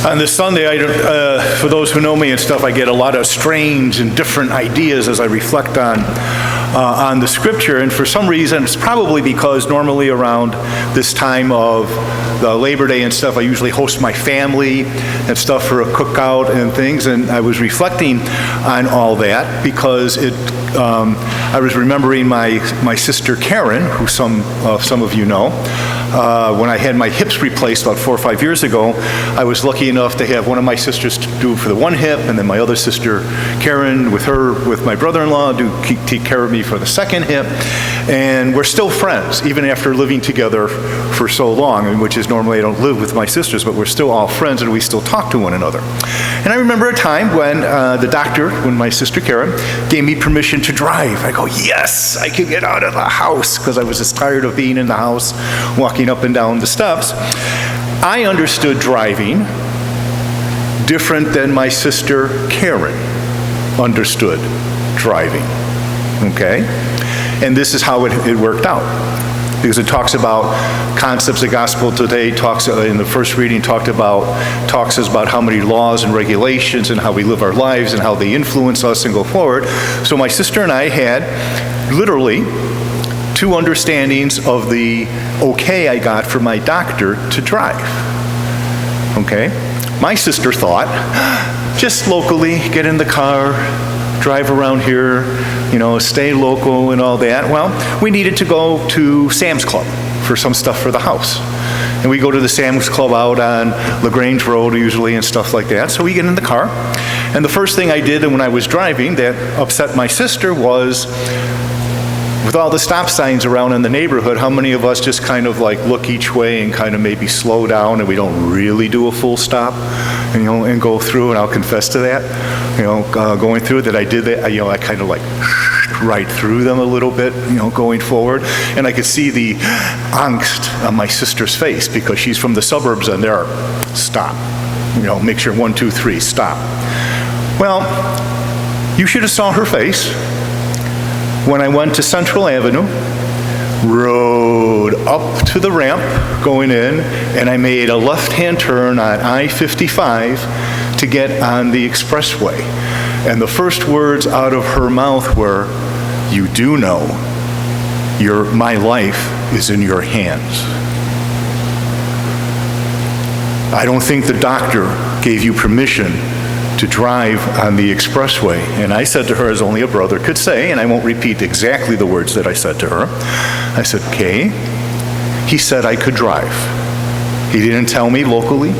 On this Sunday, for those who know me and stuff, I get a lot of strange and different ideas as I reflect on the scripture, and for some reason, it's probably because normally around this time of the Labor Day and stuff, I usually host my family and stuff for a cookout and things, and I was reflecting on all that because I was remembering my sister Karen, who some of you know. When I had my hips replaced about 4 or 5 years ago, I was lucky enough to have one of my sisters do for the one hip, and then my other sister Karen with my brother-in-law take care of me for the second hip. And we're still friends, even after living together for so long, which is normally I don't live with my sisters, but we're still all friends and we still talk to one another. And I remember a time when the doctor, when my sister Karen, gave me permission to drive. I go, yes, I can get out of the house, because I was just tired of being in the house, walking up and down the steps. I understood driving different than my sister Karen understood driving, okay? And this is how it worked out. Because it talks about concepts. The gospel today talks, in the first reading, talks about how many laws and regulations and how we live our lives and how they influence us and go forward. So my sister and I had literally 2 understandings of the okay I got from my doctor to drive. Okay? My sister thought, just locally, get in the car, drive around here, stay local and all that. Well, we needed to go to Sam's Club for some stuff for the house. And we go to the Sam's Club out on LaGrange Road usually and stuff like that. So we get in the car. And the first thing I did when I was driving that upset my sister was, with all the stop signs around in the neighborhood, how many of us just kind of like look each way and kind of maybe slow down and we don't really do a full stop and go through? And I'll confess to that, going through that I did that, I kind of like right through them a little bit, going forward. And I could see the angst on my sister's face because she's from the suburbs and they're, stop, make sure 1, 2, 3, stop. Well, you should have saw her face when I went to Central Avenue, rode up to the ramp going in, and I made a left-hand turn on I-55 to get on the expressway. And the first words out of her mouth were, "You do know my life is in your hands." I don't think the doctor gave you permission to drive on the expressway. And I said to her, as only a brother could say, and I won't repeat exactly the words that I said to her. I said, okay. He said I could drive. He didn't tell me locally.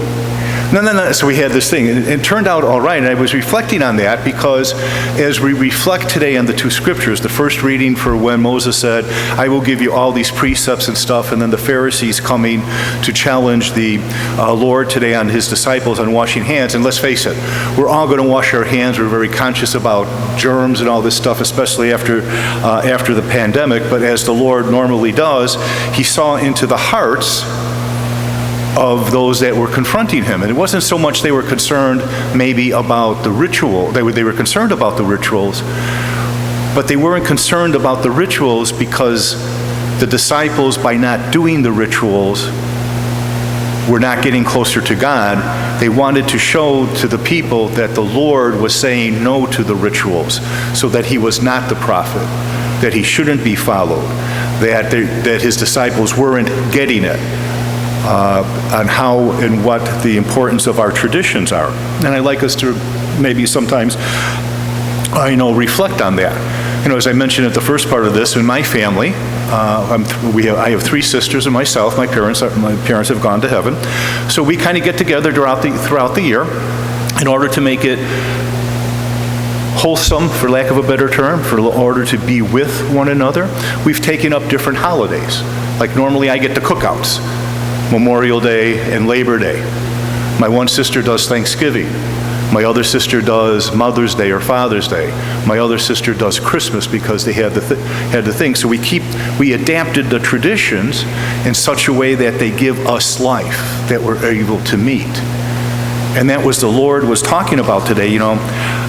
No. So we had this thing, and it turned out all right, and I was reflecting on that because as we reflect today on the 2 scriptures, the first reading for when Moses said, I will give you all these precepts and stuff, and then the Pharisees coming to challenge the Lord today on his disciples on washing hands. And let's face it, we're all going to wash our hands. We're very conscious about germs and all this stuff, especially after the pandemic. But as the Lord normally does, he saw into the hearts of those that were confronting him. And it wasn't so much they were concerned maybe about the ritual. They were concerned about the rituals, but they weren't concerned about the rituals because the disciples, by not doing the rituals, were not getting closer to God. They wanted to show to the people that the Lord was saying no to the rituals, so that he was not the prophet, that he shouldn't be followed, that his disciples weren't getting it. On how and what the importance of our traditions are. And I'd like us to maybe sometimes, reflect on that. As I mentioned at the first part of this, in my family, I have 3 sisters and myself. My parents have gone to heaven. So we kind of get together throughout the year in order to make it wholesome, for lack of a better term, in order to be with one another. We've taken up different holidays. Like normally I get the cookouts. Memorial Day and Labor Day. My one sister does Thanksgiving. My other sister does Mother's Day or Father's Day. My other sister does Christmas because they had the thing. So we adapted the traditions in such a way that they give us life, that we're able to meet. And that was the Lord was talking about today.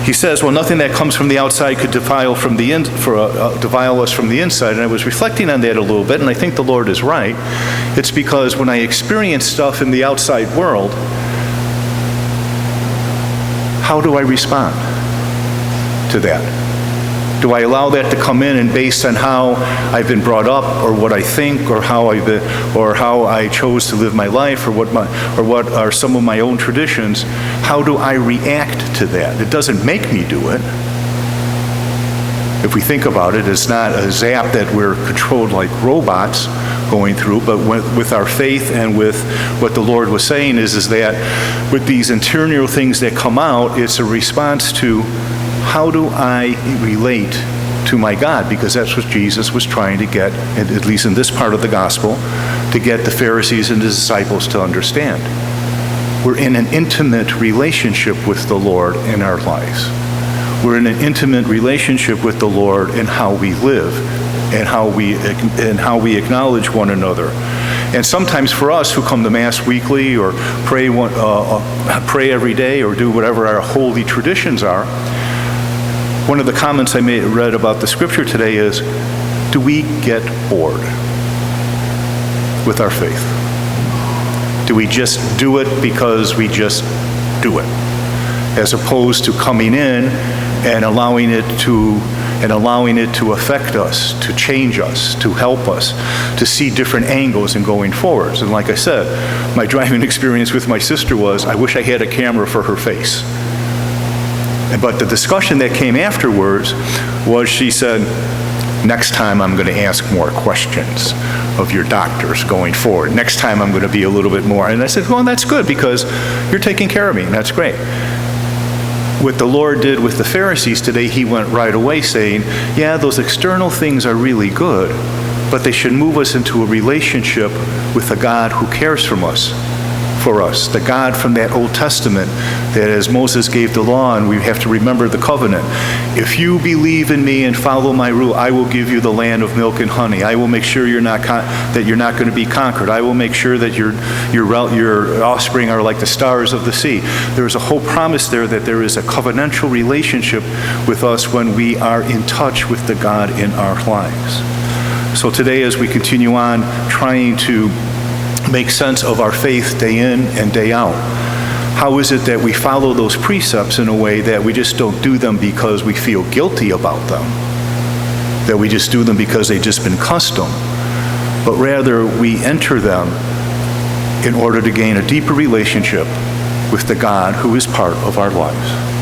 He says, well, nothing that comes from the outside could defile us from the inside. And I was reflecting on that a little bit, and I think the Lord is right. It's because when I experience stuff in the outside world, how do I respond to that? Do I allow that to come in, and based on how I've been brought up, or what I think, or how I chose to live my life, or what are some of my own traditions, how do I react to that? It doesn't make me do it. If we think about it, it's not a zap that we're controlled like robots going through, but with our faith and with what the Lord was saying is that with these interior things that come out, it's a response to how do I relate to my God? Because that's what Jesus was trying to get, at least in this part of the gospel, to get the Pharisees and the disciples to understand. We're in an intimate relationship with the Lord in our lives. We're in an intimate relationship with the Lord in how we live and how we acknowledge one another. And sometimes for us who come to Mass weekly or pray every day or do whatever our holy traditions are, one of the comments I read about the scripture today is, do we get bored with our faith? Do we just do it because we just do it? As opposed to coming in and allowing it to affect us, to change us, to help us, to see different angles and going forwards. And like I said, my driving experience with my sister was, I wish I had a camera for her face. But the discussion that came afterwards was, she said, next time I'm going to ask more questions of your doctors going forward. Next time I'm going to be a little bit more. And I said, well, that's good because you're taking care of me, and that's great. What the Lord did with the Pharisees today, he went right away saying, yeah, those external things are really good, but they should move us into a relationship with a God who cares for us, the God from that Old Testament that as Moses gave the law, and we have to remember the covenant, if you believe in me and follow my rule, I will give you the land of milk and honey. I will make sure that you're not going to be conquered. I will make sure that your offspring are like the stars of the sea. There's a whole promise there that there is a covenantal relationship with us when we are in touch with the God in our lives. So today, as we continue on trying to make sense of our faith day in and day out, how is it that we follow those precepts in a way that we just don't do them because we feel guilty about them, that we just do them because they've just been custom, but rather we enter them in order to gain a deeper relationship with the God who is part of our lives.